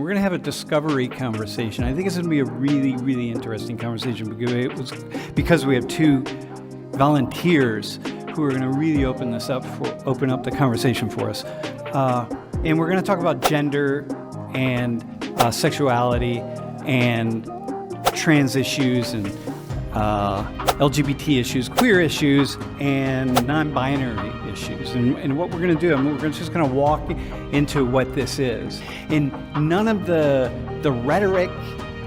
we're going to have a discovery conversation. I think it's going to be a really, really interesting conversation because we have two volunteers who are going to really open up the conversation for us. And we're going to talk about gender and sexuality and trans issues and LGBT issues, queer issues, and non-binary issues. And what we're going to do, we're just going to walk into what this is. And none of the rhetoric,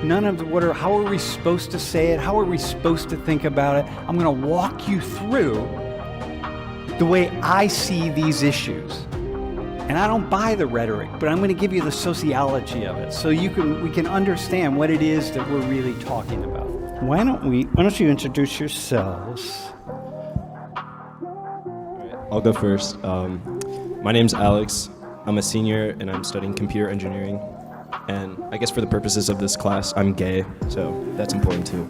none of how are we supposed to say it, how are we supposed to think about it. I'm going to walk you through the way I see these issues. And I don't buy the rhetoric, but I'm going to give you the sociology of it so we can understand what it is that we're really talking about. Why don't you introduce yourselves? I'll go first. My name's Alex. I'm a senior and I'm studying computer engineering. And I guess for the purposes of this class, I'm gay, so that's important too.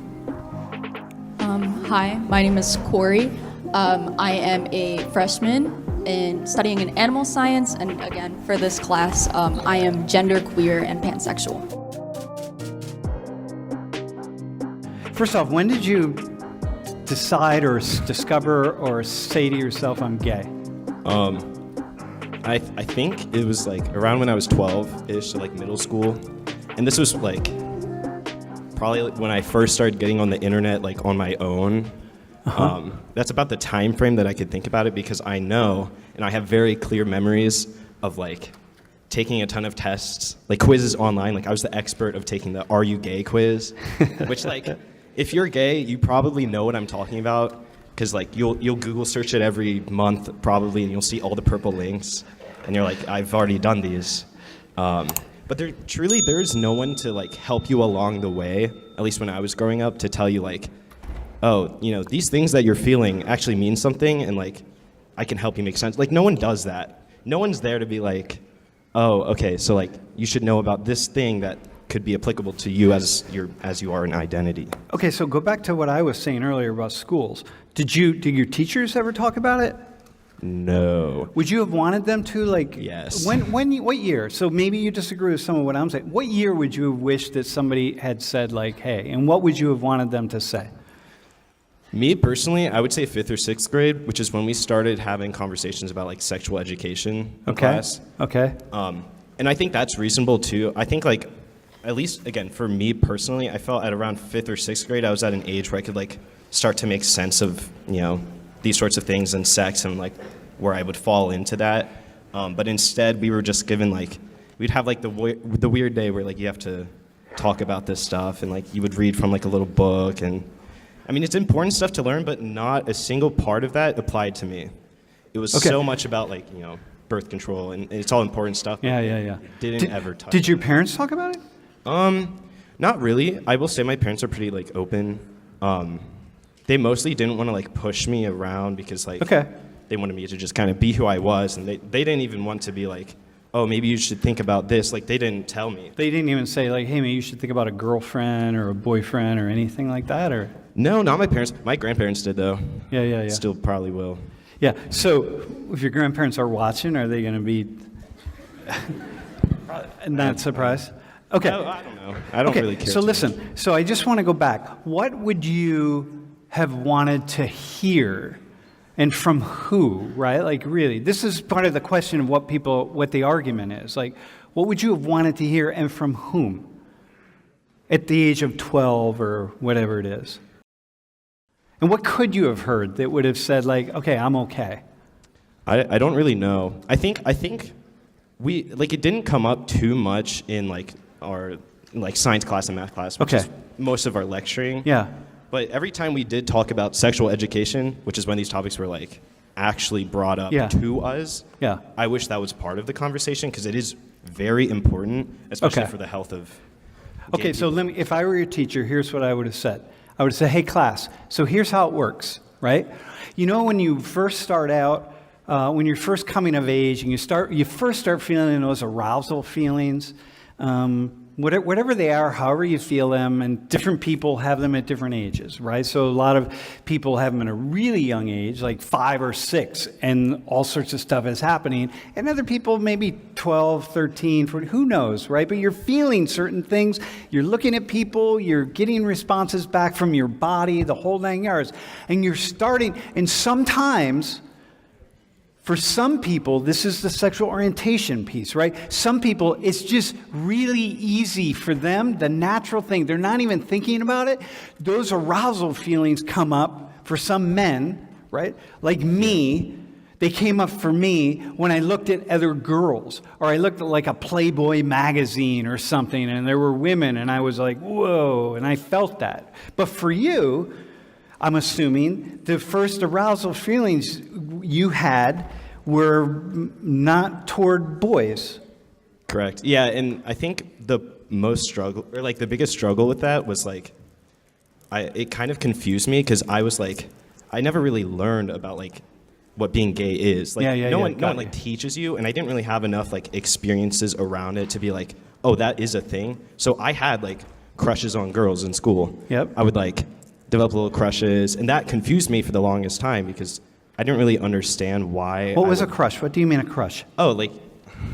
Hi, my name is Corey. I am a freshman in studying in animal science, and again, for this class, I am genderqueer and pansexual. First off, when did you decide or discover or say to yourself, I'm gay? I think it was like around when I was 12-ish, so like middle school. And this was like probably when I first started getting on the internet like on my own. That's about the time frame that I could think about it, because I know, and I have very clear memories of like taking a ton of tests, like quizzes online. Like I was the expert of taking the "Are you gay?" quiz, which like if you're gay, you probably know what I'm talking about, because like you'll Google search it every month probably, and you'll see all the purple links, and you're like, I've already done these. But there's no one to like help you along the way, at least when I was growing up, to tell you like, oh, these things that you're feeling actually mean something, and like I can help you make sense. Like no one does that. No one's there to be like, oh, okay, so like you should know about this thing that could be applicable to you as you are an identity. Okay, so go back to what I was saying earlier about schools. Did your teachers ever talk about it? No. Would you have wanted them to? Like, yes. What year? So maybe you disagree with some of what I'm saying. What year would you have wished that somebody had said like, hey, and what would you have wanted them to say? Me personally, I would say 5th or 6th grade, which is when we started having conversations about like sexual education in class. Okay. And I think that's reasonable too. I think like, at least again for me personally, I felt at around 5th or 6th grade, I was at an age where I could like start to make sense of these sorts of things and sex and like where I would fall into that. But instead, we were just given like, we'd have like the weird day where like you have to talk about this stuff, and like you would read from like a little book, and I mean, it's important stuff to learn, but not a single part of that applied to me. It was so much about like, birth control, and it's all important stuff. Yeah. Didn't ever touch Did your parents talk about it? Not really. I will say my parents are pretty like open. They mostly didn't want to like push me around because like they wanted me to just kind of be who I was, and they didn't even want to be like, oh, maybe you should think about this. Like, they didn't tell me. They didn't even say, like, hey, maybe you should think about a girlfriend or a boyfriend or anything like that? Or No, not my parents. My grandparents did, though. Yeah. Still probably will. Yeah, so if your grandparents are watching, are they going to be not surprised? Okay. No, I don't know. I don't really care. So listen, so I just want to go back. What would you have wanted to hear? And from who, right? Like, really, this is part of the question of what the argument is. Like, what would you have wanted to hear and from whom? At the age of 12 or whatever it is. And what could you have heard that would have said, like, okay, I'm okay? I don't really know. I think we, like, it didn't come up too much in, like, our, like, science class and math class, which is most of our lecturing. Yeah. But every time we did talk about sexual education, which is when these topics were like actually brought up to us, I wish that was part of the conversation, because it is very important, especially for the health of gay so people. if I were your teacher, here's what I would have said. I would have said, hey, class, so here's how it works, right? When you first start out, when you're first coming of age and you first start feeling those arousal feelings, whatever they are, however you feel them, and different people have them at different ages, right? So a lot of people have them at a really young age, like 5 or 6, and all sorts of stuff is happening. And other people, maybe 12, 13, 14, who knows, right? But you're feeling certain things. You're looking at people. You're getting responses back from your body, the whole 9 yards. And you're starting, and sometimes, for some people, this is the sexual orientation piece, right? Some people, it's just really easy for them, the natural thing. They're not even thinking about it. Those arousal feelings come up for some men, right? Like me, they came up for me when I looked at other girls, or I looked at like a Playboy magazine or something, and there were women, and I was like, whoa, and I felt that. But for you, I'm assuming the first arousal feelings you had were not toward boys. Correct. Yeah, and I think the most struggle, or like the biggest struggle with that was like, it kind of confused me because I was like, I never really learned about like what being gay is. Like no one like teaches you, and I didn't really have enough like experiences around it to be like, oh, that is a thing. So I had like crushes on girls in school. Yep. I would like develop little crushes, and that confused me for the longest time because I didn't really understand why. What was a crush? What do you mean a crush? Oh, like,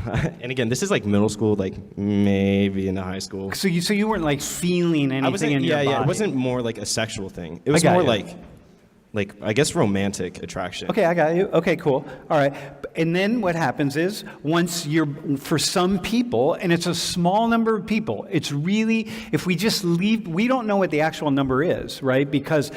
and again, this is like middle school, like maybe into high school. So you weren't like feeling anything in your body? Yeah, it wasn't more like a sexual thing. It was more like I guess romantic attraction. Okay, I got you. Okay, cool. All right. And then what happens is once for some people, and it's a small number of people, it's really, if we just leave, we don't know what the actual number is, right? Because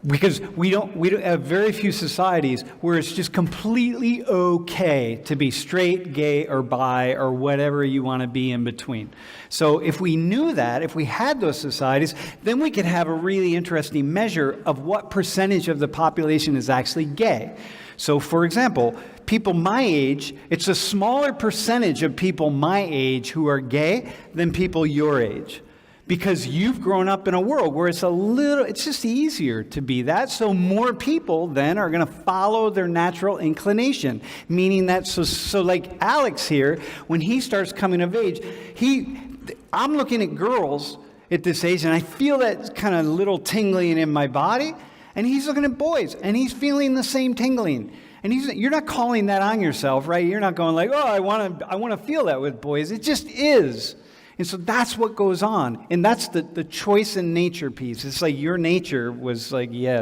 we don't have very few societies where it's just completely okay to be straight, gay, or bi, or whatever you want to be in between. So if we knew that, if we had those societies, then we could have a really interesting measure of what percentage of the population is actually gay. So for example, people my age, it's a smaller percentage of people my age who are gay than people your age. Because you've grown up in a world where it's just easier to be that. So more people then are going to follow their natural inclination. Meaning that, so like Alex here, when he starts coming of age, I'm looking at girls at this age and I feel that kind of little tingling in my body. And he's looking at boys and he's feeling the same tingling. And you're not calling that on yourself, right? You're not going like, oh, I want to feel that with boys. It just is. And so that's what goes on. And that's the choice in nature piece. It's like your nature was like, yeah,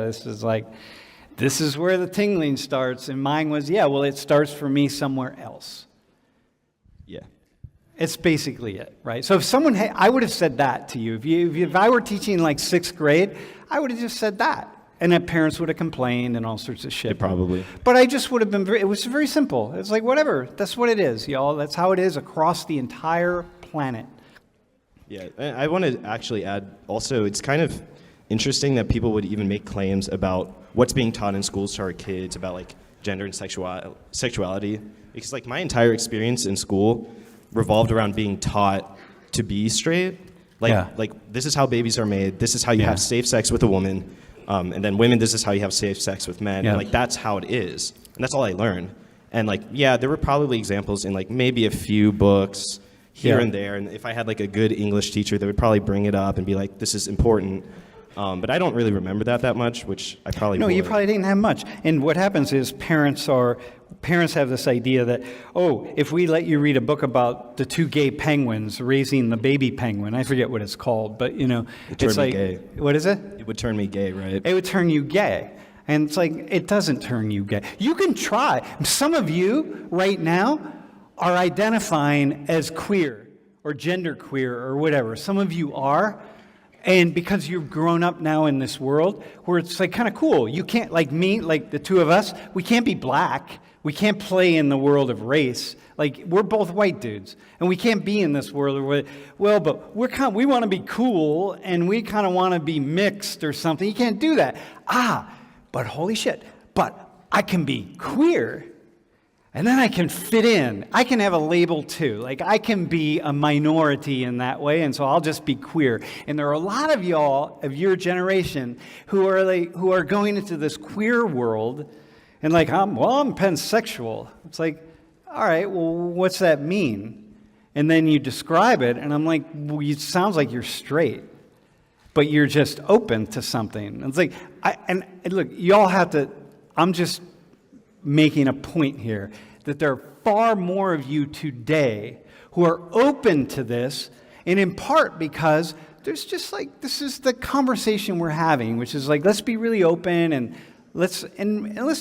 this is where the tingling starts. And mine was, yeah, well, it starts for me somewhere else. Yeah. It's basically it, right? So if someone I would have said that to you. If I were teaching like 6th grade, I would have just said that. And then parents would have complained and all sorts of shit. Yeah, probably. But I just would have been it was very simple. It's like, whatever. That's what it is, y'all. That's how it is across the entire planet. Yeah, I want to actually add also, it's kind of interesting that people would even make claims about what's being taught in schools to our kids about like gender and sexuality. Because like my entire experience in school revolved around being taught to be straight. Like this is how babies are made. This is how you have safe sex with a woman. And then women, this is how you have safe sex with men. Yeah. And like that's how it is. And that's all I learned. And like, yeah, there were probably examples in like maybe a few books here and there, and if I had like a good English teacher, they would probably bring it up and be like, this is important. But I don't really remember that much, which I probably would. You probably didn't have much. And what happens is parents have this idea that, oh, if we let you read a book about the 2 gay penguins raising the baby penguin, I forget what it's called, but it's like, gay. What is it? It would turn me gay, right? It would turn you gay. And it's like, it doesn't turn you gay. You can try. Some of you right now are identifying as queer or genderqueer or whatever. Some of you are. And because you've grown up now in this world where it's like kind of cool. You can't, like me, like the two of us, we can't be black. We can't play in the world of race. Like we're both white dudes. And we can't be in this world where, well, but we want to be cool and we kind of want to be mixed or something. You can't do that. But holy shit. But I can be queer. And then I can fit in. I can have a label too. Like I can be a minority in that way, and so I'll just be queer. And there are a lot of y'all of your generation who are going into this queer world, and like I'm pansexual. It's like, all right, well, what's that mean? And then you describe it, and I'm like, well, it sounds like you're straight, but you're just open to something. And it's like, and look, you all have to, I'm just making a point here that there are far more of you today who are open to this, and in part because there's just like, this is the conversation we're having, which is like, let's be really open and let's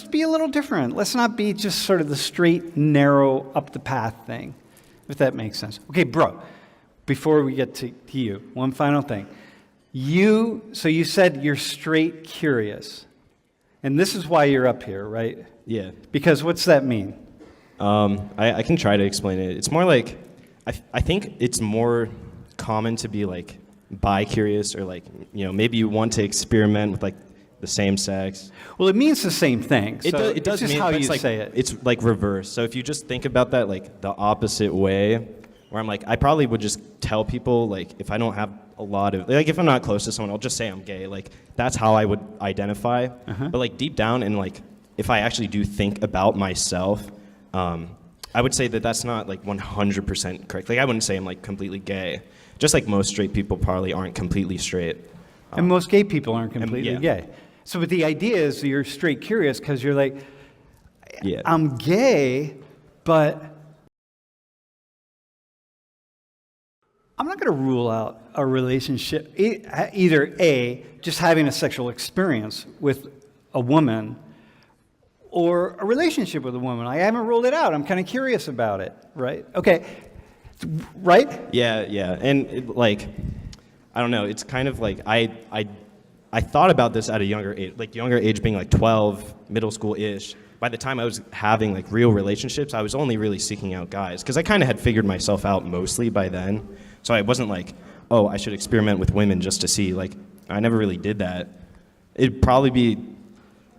be a little different. Let's not be just sort of the straight, narrow, up the path thing, if that makes sense. Okay, bro, before we get to you, one final thing. So you said you're straight curious, and this is why you're up here, right? Yeah. Because what's that mean? I can try to explain it. It's more like, I think it's more common to be like bi-curious, or like, maybe you want to experiment with like the same sex. Well, it means the same thing. So it does it's just mean, how but you it's like, say it. It's like reverse. So if you just think about that like the opposite way, where I'm like, I probably would just tell people, like, if I don't have a lot of, like, if I'm not close to someone, I'll just say I'm gay. Like, that's how I would identify. But like deep down, and like, if I actually do think about myself, I would say that that's not like 100% correct. Like, I wouldn't say I'm like completely gay. Just like most straight people probably aren't completely straight. And most gay people aren't completely yeah. gay. So, but the idea is you're straight curious because you're like, Yeah. I'm gay, but I'm not going to rule out a relationship, either A, just having a sexual experience with a woman, or a relationship with a woman. I haven't ruled it out. I'm kind of curious about it, right? Okay, right? Yeah, and like, I don't know. It's kind of like I thought about this at a younger age, being like 12, middle school-ish. By the time I was having like real relationships, I was only really seeking out guys, because I kind of had figured myself out mostly by then. So I wasn't like, oh, I should experiment with women just to see. Like, I never really did that. It'd probably be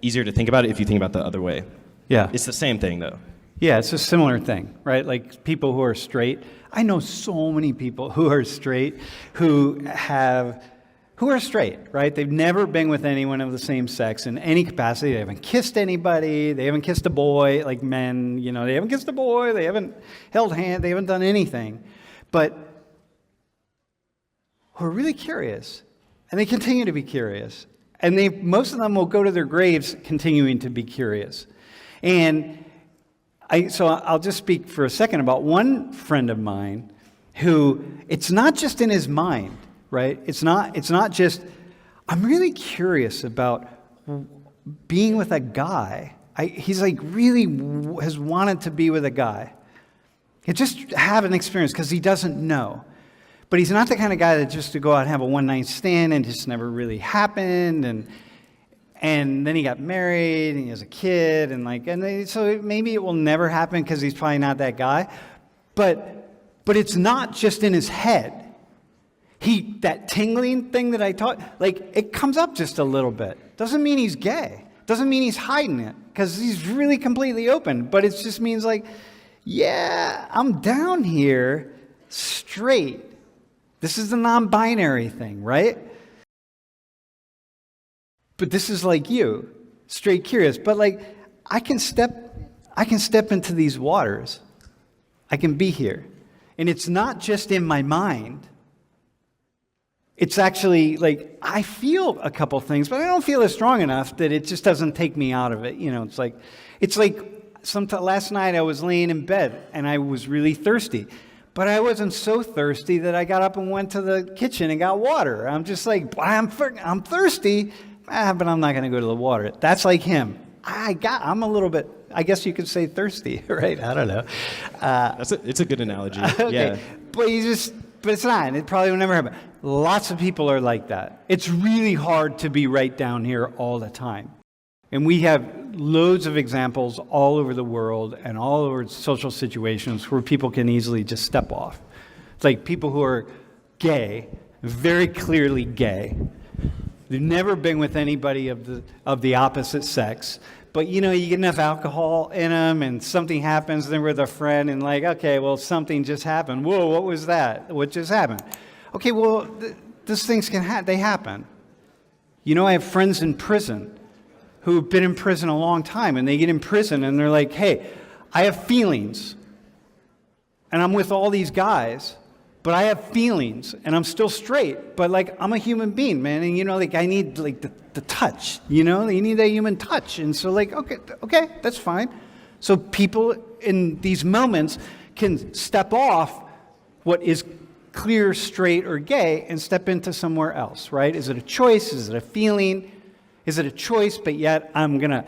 easier to think about it if you think about the other way. Yeah. It's the same thing, though. Yeah, it's a similar thing, right? Like people who are straight. I know so many people who are straight who are straight, right? They've never been with anyone of the same sex in any capacity. They haven't kissed anybody. They haven't kissed a boy, like men, they haven't kissed a boy. They haven't held hands. They haven't done anything. But who are really curious, and they continue to be curious. And most of them will go to their graves continuing to be curious. And so I'll just speak for a second about one friend of mine who, it's not just in his mind, right? It's not just, I'm really curious about being with a guy. He's like really has wanted to be with a guy. He just have an experience because he doesn't know. But he's not the kind of guy that just to go out and have a one-night stand and just never really happened. And then he got married and he has a kid so maybe it will never happen because he's probably not that guy. But it's not just in his head. That tingling thing that I taught, like it comes up just a little bit. Doesn't mean he's gay. Doesn't mean he's hiding it because he's really completely open. But it just means like, yeah, I'm down here straight. This is the non-binary thing, right? But this is like you, straight curious. But like, I can step into these waters. I can be here. And it's not just in my mind. It's actually like, I feel a couple things, but I don't feel it strong enough that it just doesn't take me out of it. It's like last night I was laying in bed and I was really thirsty. But I wasn't so thirsty that I got up and went to the kitchen and got water. I'm just like, I'm thirsty, but I'm not going to go to the water. That's like him. I'm a little bit, I guess you could say thirsty, right? I don't know. It's a good analogy. Okay. Yeah. But it's not. It probably will never happen. Lots of people are like that. It's really hard to be right down here all the time. And we have loads of examples all over the world and all over social situations where people can easily just step off. It's like people who are gay, very clearly gay. They've never been with anybody of the opposite sex. But, you get enough alcohol in them and something happens, they're with a friend and like, okay, well, something just happened. Whoa, what was that? What just happened? Okay, well, these things they happen. I have friends in prison who've been in prison a long time, and they get in prison and they're like, hey, I have feelings. and I'm with all these guys, but I have feelings, and I'm still straight, but like I'm a human being, man, and like I need like the touch, you need that human touch, and so like okay, that's fine. So people in these moments can step off what is clear, straight, or gay and step into somewhere else, right? Is it a choice? Is it a feeling? Is it a choice? But yet I'm gonna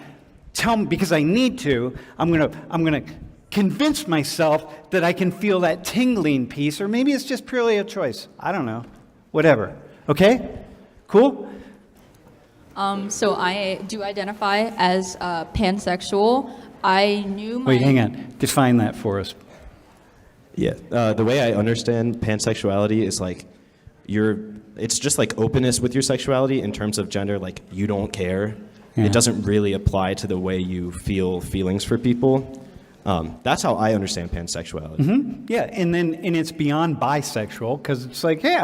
tell, because I need to. I'm gonna convince myself that I can feel that tingling piece, or maybe it's just purely a choice. I don't know. Whatever. Okay? Cool? So I do identify as pansexual. I knew my... Wait, hang on. Define that for us. Yeah. The way I understand pansexuality is like it's just like openness with your sexuality in terms of gender, like you don't care. Yeah. It doesn't really apply to the way you feel feelings for people. That's how I understand pansexuality. Mm-hmm. Yeah, and it's beyond bisexual, because it's like, hey,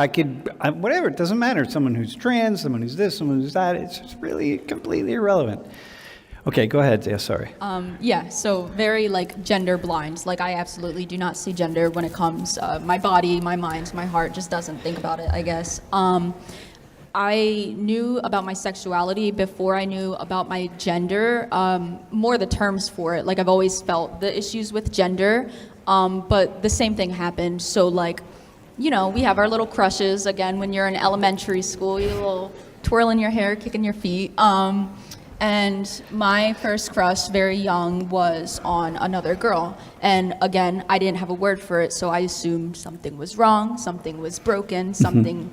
whatever, it doesn't matter. Someone who's trans, someone who's this, someone who's that, it's just really completely irrelevant. Okay, go ahead, Zia, sorry. So very like gender blind. Like I absolutely do not see gender when it comes, my body, my mind, my heart just doesn't think about it, I guess. I knew about my sexuality before I knew about my gender, more the terms for it. Like I've always felt the issues with gender, but the same thing happened. So like, we have our little crushes, again, when you're in elementary school, you little twirling your hair, kicking your feet. And my first crush, very young, was on another girl. And again, I didn't have a word for it, so I assumed something was wrong, something was broken, something...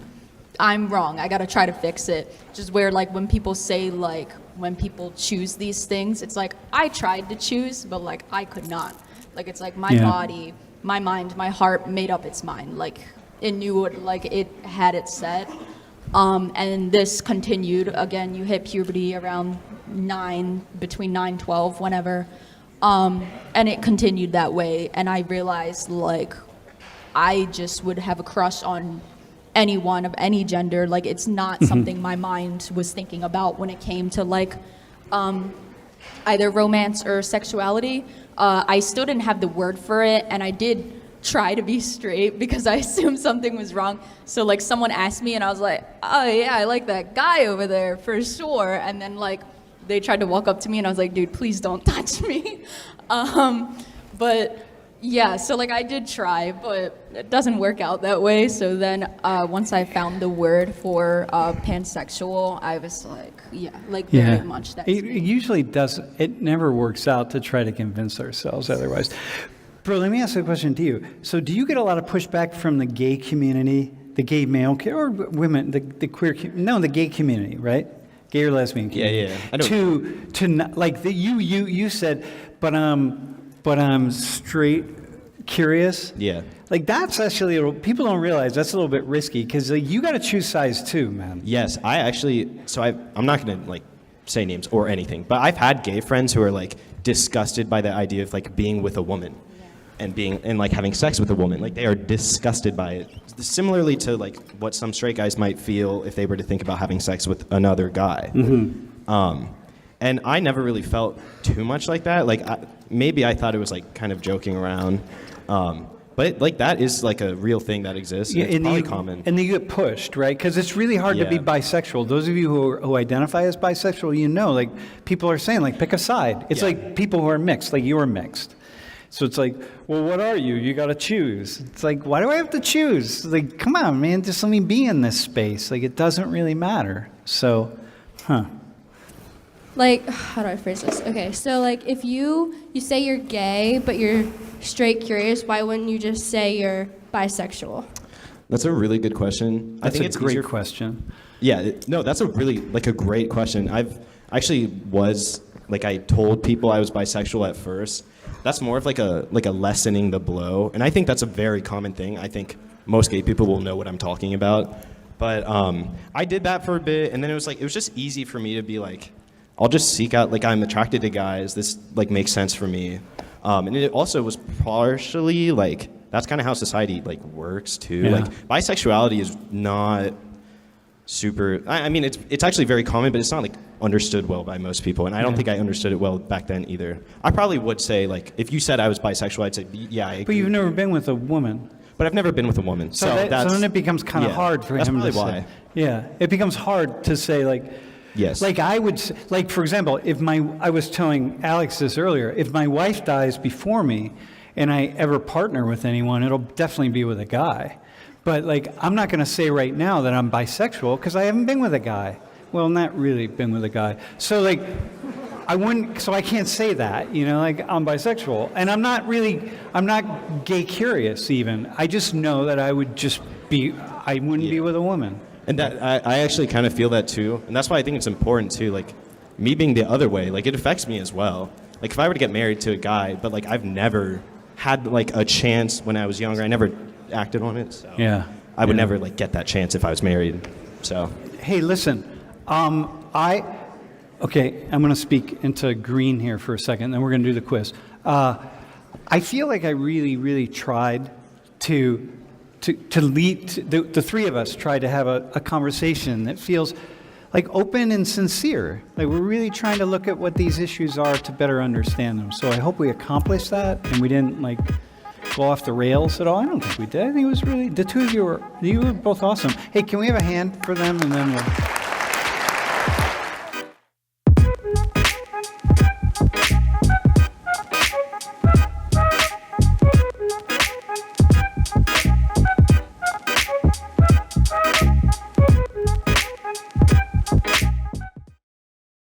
I'm wrong, I gotta try to fix it. Just where like when people say like, when people choose these things, it's like, I tried to choose, but like I could not. Like it's like my body, my mind, my heart made up its mind. Like it knew what, like it had it set. And this continued, again, you hit puberty around between 9, 12, whenever. And it continued that way. And I realized like, I just would have a crush on anyone of any gender. Like it's not something my mind was thinking about when it came to like either romance or sexuality. I still didn't have the word for it, and I did try to be straight because I assumed something was wrong. So like someone asked me and I was like, oh yeah, I like that guy over there for sure. And then like they tried to walk up to me and I was like, dude, please don't touch me. But yeah, so like I did try, but it doesn't work out that way. So then once I found the word for pansexual, I was like, very much that. It usually doesn't, it never works out to try to convince ourselves otherwise. Bro, let me ask a question to you. So do you get a lot of pushback from the gay community, the gay male, or women, the queer, the gay community, right? Gay or lesbian community. Yeah. I don't... To like you said, but I'm straight, curious. Yeah. Like that's actually, people don't realize that's a little bit risky, because you got to choose size too, man. Yes, I'm not going to like say names or anything, but I've had gay friends who are like disgusted by the idea of like being with a woman and like having sex with a woman. Like they are disgusted by it. Similarly to like what some straight guys might feel if they were to think about having sex with another guy. Mm-hmm. And I never really felt too much like that. Like maybe I thought it was like kind of joking around. But like that is like a real thing that exists. Yeah, it's probably common. And then you get pushed, right? Because it's really hard to be bisexual. Those of you who identify as bisexual, like people are saying like pick a side. It's like people who are mixed, like you are mixed. So it's like, well, what are you? You got to choose. It's like, why do I have to choose? Like, come on, man, just let me be in this space. Like, it doesn't really matter. So, Like, how do I phrase this? Okay, so like if you say you're gay, but you're straight curious, why wouldn't you just say you're bisexual? That's a really good question. I think it's a great question. Yeah, no, that's a really like a great question. I've actually I told people I was bisexual at first. That's more of like a lessening the blow, and I think that's a very common thing. I think most gay people will know what I'm talking about. But I did that for a bit, and then it was just easy for me to be like, I'll just seek out, like I'm attracted to guys. This like makes sense for me, and it also was partially like that's kind of how society like works too. Yeah. Like bisexuality is not super. I mean, it's actually very common, but it's not like understood well by most people, and I don't think I understood it well back then either. I probably would say like if you said I was bisexual, I'd say yeah. I agree. But you've never been with a woman. But I've never been with a woman, so So then it becomes kind of hard for that's him to probably say. why. Yeah, it becomes hard to say like. Yes. Like I would, like for example, I was telling Alex this earlier, if my wife dies before me and I ever partner with anyone, it'll definitely be with a guy. But like, I'm not going to say right now that I'm bisexual because I haven't been with a guy. Well, not really been with a guy. So like, I can't say that, like I'm bisexual. And I'm not gay curious even. I just know that I wouldn't be with a woman. And that I actually kind of feel that too, and that's why I think it's important too. Like me being the other way, like it affects me as well. Like if I were to get married to a guy, but like I've never had like a chance when I was younger. I never acted on it. So Yeah. I would never like get that chance if I was married. So Hey, listen, I'm going to speak into green here for a second, then we're going to do the quiz. I feel like I really, really tried to lead, the three of us tried to have a conversation that feels like open and sincere. Like we're really trying to look at what these issues are to better understand them. So I hope we accomplished that and we didn't like go off the rails at all. I don't think we did. I think it was really, the two of you were both awesome. Hey, can we have a hand for them and then we'll...